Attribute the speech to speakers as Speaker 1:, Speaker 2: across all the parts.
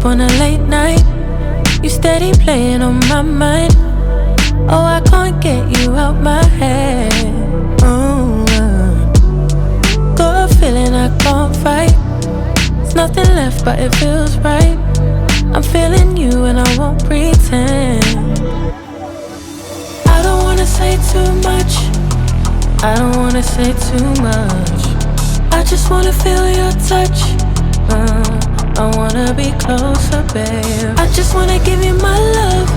Speaker 1: on a late night. You steady playing on my mind. Oh, I can't get you out my head. Got a feeling I can't fight. There's nothing left but it feels right. I'm feeling you and I won't pretend. I don't wanna say too much. I don't wanna say too much. I just wanna feel your touch. I wanna be closer, babe. I just wanna give you my love.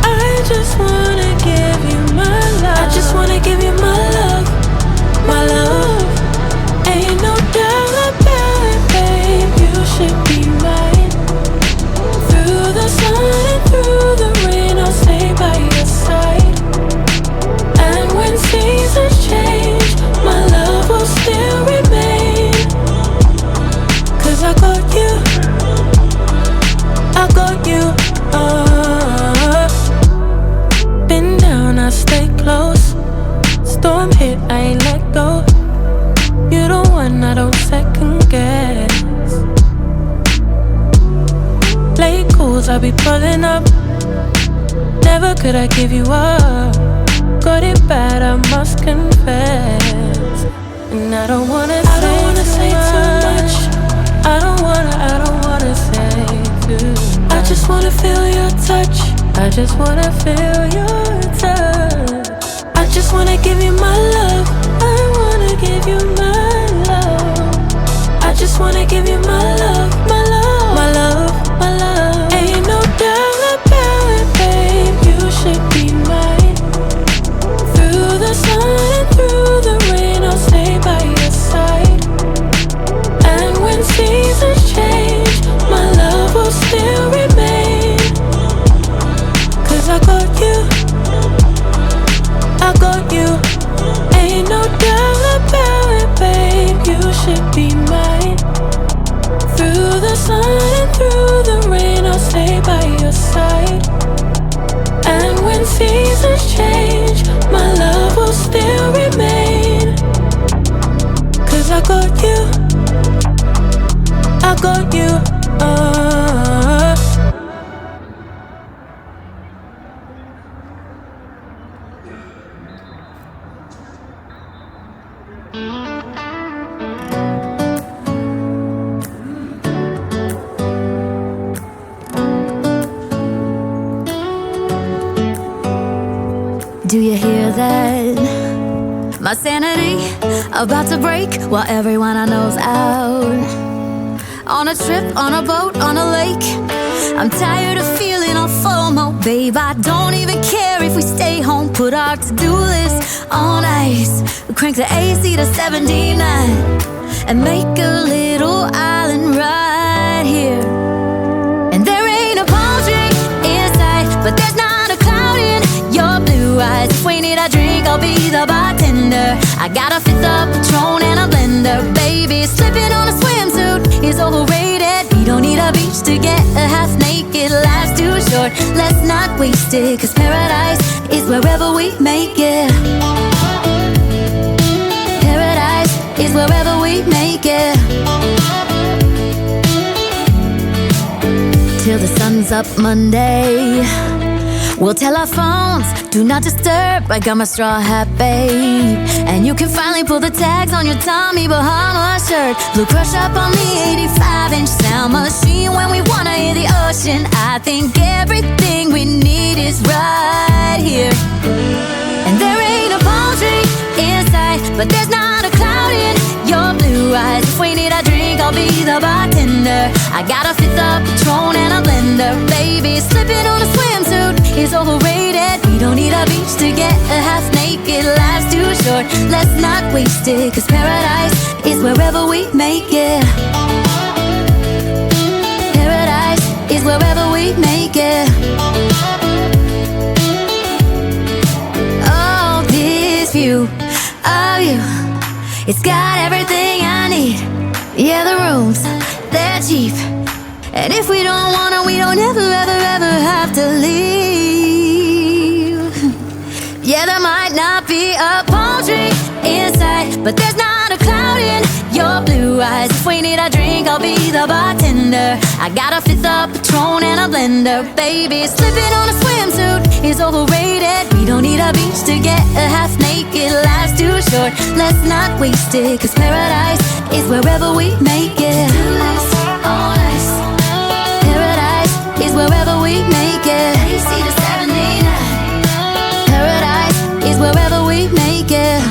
Speaker 1: I just wanna give you my love. I just wanna give you my love. My love. Ain't no doubt about it, babe. You should be mine. Through the sun and through the rain, I'll stay by your side. And when seasons change, my love will still remain. 'Cause I got you, I got you. Been down, I stay close. Storm hit, I ain't let go. You the one I don't second guess. Late calls, I be pulling up. Never could I give you up. Got it bad, I must confess. And I don't wanna say too much. I don't wanna say too much. I just wanna feel your touch. I just wanna feel your touch. I just wanna give you my love. I wanna give you my love. I just wanna give you my love, my love, my love, my love. Ain't no doubt about it, babe. You should be mine. Through the sun and through the rain, I'll stay by your side. And when seasons change, my love will still remain. 'Cause I got you, I got you. Ain't no doubt about it, babe. You should be mine. Through the sun and through the rain, I'll stay by your side. And when seasons change, my love will still remain. 'Cause I got you, I got you.
Speaker 2: Do you hear that? My sanity about to break while everyone I know's out. On a trip, on a boat, on a lake. I'm tired of feeling all FOMO, babe. I don't even care if we stay home. Put our to-do list on ice. We crank the AC to 79 and make a little island right here. And there ain't a palm tree in sight, but there's not a cloud in your blue eyes. If we need a drink, I'll be the bartender. I got a fifth of Patron and a blender, baby. Slipping on a swimsuit is overrated. We don't need a beach to get a half naked. Life's too short, let's not waste it. 'Cause paradise is wherever we make it. Paradise is wherever we make it. Till the sun's up Monday, we'll tell our phones, do not disturb. I got my straw hat, babe. And you can finally pull the tags on your Tommy Bahama shirt. Blue crush up on the 85-inch sound machine. When we wanna hear the ocean, I think everything we need is right here. And there ain't a palm tree in sight, but there's not a cloud in your blue eyes. If we need a drink, I'll be the bartender. I got a fifth of Patron and a blender, baby. Slipping on a swimsuit is overrated. We don't need a beach to get a half naked. Life's too short, let's not waste it. 'Cause paradise is wherever we make it. Paradise is wherever we make it. Oh, this view of you, it's got everything I need. Yeah, the rooms, they're cheap. And if we don't wanna, we don't ever, ever, ever have to leave. Yeah, there might not be a palm tree in sight, but there's not a cloud in your blue eyes. If we need a drink, I'll be the bartender. I got a fifth of Patron and a blender, baby. Slipping on a swimsuit is overrated. We don't need a beach to get a half naked. Life's too short, let's not waste it. Cause paradise is wherever we make it. Paradise is wherever we make it. Paradise is wherever we make it.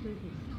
Speaker 3: Pretty.